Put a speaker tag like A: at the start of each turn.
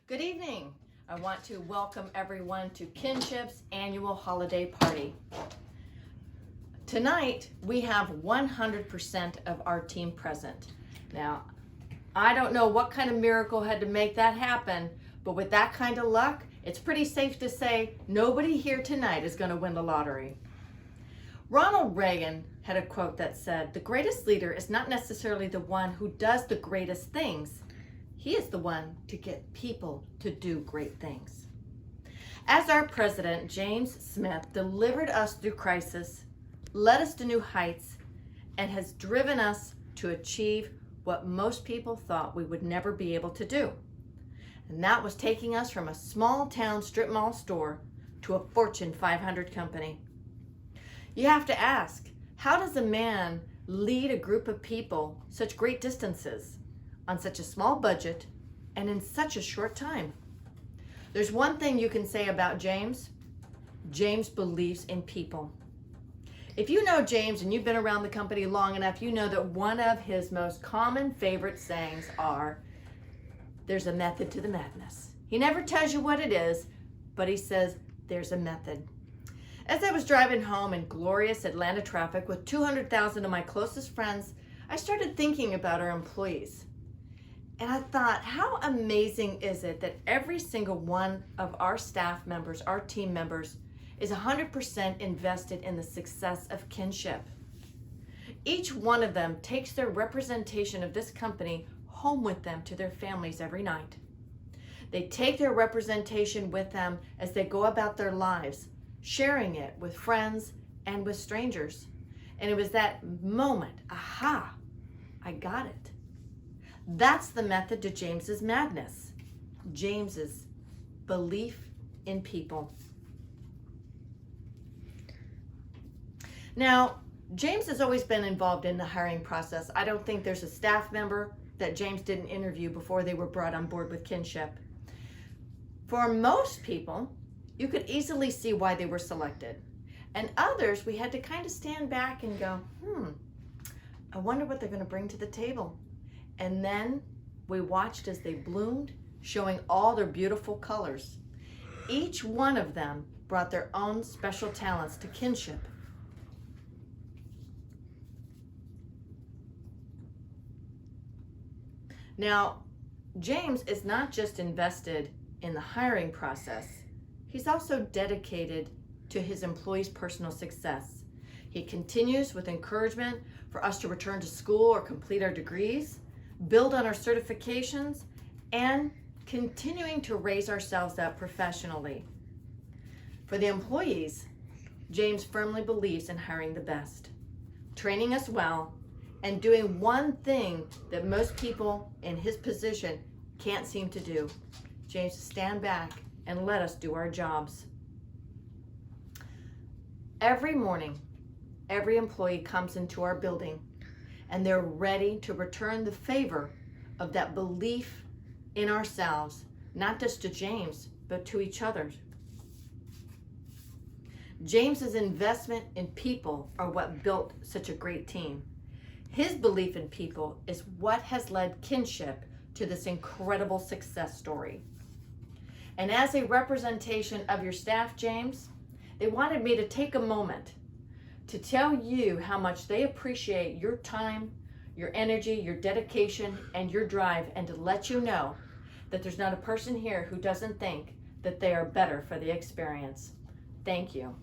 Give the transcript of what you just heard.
A: Good evening. I want to welcome everyone to Kinship's annual holiday party. Tonight, we have 100% of our team present. Now, I don't know what kind of miracle had to make that happen, but with that kind of luck, it's pretty safe to say nobody here tonight is going to win the lottery. Ronald Reagan had a quote that said, "The greatest leader is not necessarily the one who does the greatest things. He is the one to get people to do great things." As our president, James Smith, delivered us through crisis, led us to new heights, and has driven us to achieve what most people thought we would never be able to do. And that was taking us from a small town strip mall store to a Fortune 500 company. You have to ask, how does a man lead a group of people such great distances on such a small budget and in such a short time? There's one thing you can say about James. James believes in people. If you know James and you've been around the company long enough, you know that one of his most common favorite sayings are, "There's a method to the madness." He never tells you what it is, but he says, "There's a method." As I was driving home in glorious Atlanta traffic with 200,000 of my closest friends, I started thinking about our employees. And I thought, how amazing is it that every single one of our staff members, our team members, is 100% invested in the success of Kinship. Each one of them takes their representation of this company home with them to their families every night. They take their representation with them as they go about their lives, sharing it with friends and with strangers. And it was that moment, aha, I got it. That's the method to James's madness. James's belief in people. Now, James has always been involved in the hiring process. I don't think there's a staff member that James didn't interview before they were brought on board with Kinship. For most people, you could easily see why they were selected. And others, we had to kind of stand back and go, I wonder what they're going to bring to the table. And then we watched as they bloomed, showing all their beautiful colors. Each one of them brought their own special talents to Kinship. Now, James is not just invested in the hiring process, he's also dedicated to his employees' personal success. He continues with encouragement for us to return to school or complete our degrees, build on our certifications, and continuing to raise ourselves up professionally. For the employees, James firmly believes in hiring the best, training us well, and doing one thing that most people in his position can't seem to do. James, stand back and let us do our jobs. Every morning, every employee comes into our building and they're ready to return the favor of that belief in ourselves, not just to James, but to each other. James's investment in people are what built such a great team. His belief in people is what has led Kinship to this incredible success story. And as a representation of your staff, James, they wanted me to take a moment to tell you how much they appreciate your time, your energy, your dedication, and your drive, and to let you know that there's not a person here who doesn't think that they are better for the experience. Thank you.